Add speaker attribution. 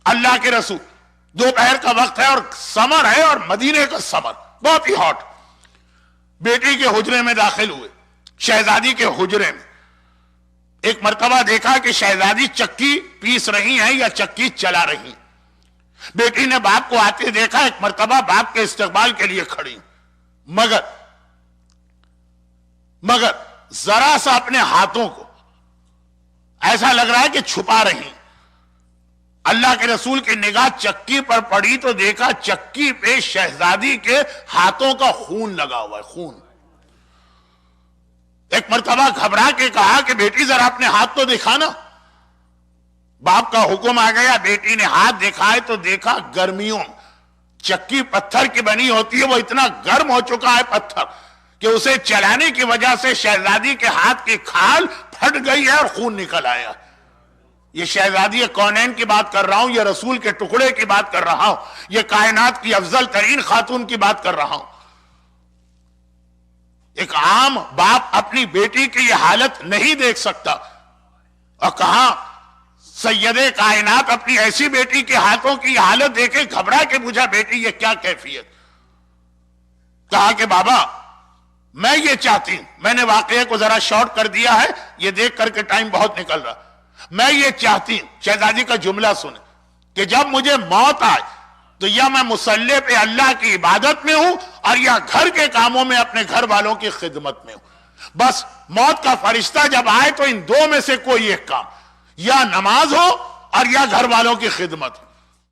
Speaker 1: اللہ کے رسول دوپہر کا وقت ہے اور سمر ہے اور مدینے کا سمر بہت ہی ہاٹ، بیٹی کے حجرے میں داخل ہوئے، شہزادی کے حجرے میں۔ ایک مرتبہ دیکھا کہ شہزادی چکی پیس رہی ہیں یا چکی چلا رہی ہیں۔ بیٹی نے باپ کو آتے دیکھا، ایک مرتبہ باپ کے استقبال کے لیے کھڑی، مگر ذرا سا اپنے ہاتھوں کو ایسا لگ رہا ہے کہ چھپا رہی۔ اللہ کے رسول کی نگاہ چکی پر پڑی تو دیکھا چکی پہ شہزادی کے ہاتھوں کا خون لگا ہوا ہے، خون۔ ایک مرتبہ گھبرا کے کہا کہ بیٹی ذرا اپنے ہاتھ تو دکھانا۔ باپ کا حکم آ گیا، بیٹی نے ہاتھ دکھائے تو دیکھا گرمیوں چکی پتھر کی بنی ہوتی ہے، وہ اتنا گرم ہو چکا ہے پتھر کہ اسے چلانے کی وجہ سے شہزادی کے ہاتھ کی کھال پھٹ گئی ہے اور خون نکل آیا۔ یہ شہزادی کونین کی بات کر رہا ہوں، یہ رسول کے ٹکڑے کی بات کر رہا ہوں، یہ کائنات کی افضل ترین خاتون کی بات کر رہا ہوں۔ ایک عام باپ اپنی بیٹی کی یہ حالت نہیں دیکھ سکتا، اور کہاں سید کائنات اپنی ایسی بیٹی کے ہاتھوں کی حالت دیکھے گھبرا کے پوچھا بیٹی یہ کیا کیفیت؟ کہا کہ بابا میں یہ چاہتی ہوں، میں نے واقعے کو ذرا شارٹ کر دیا ہے، یہ دیکھ کر کے ٹائم بہت نکل رہا، میں یہ چاہتی ہوں، شہزادی کا جملہ سنیں، کہ جب مجھے موت آئے تو یا میں مصلی پہ اللہ کی عبادت میں ہوں اور یا گھر کے کاموں میں اپنے گھر والوں کی خدمت میں ہوں۔ بس موت کا فرشتہ جب آئے تو ان دو میں سے کوئی ایک کام، یا نماز ہو اور یا گھر والوں کی خدمت ہو۔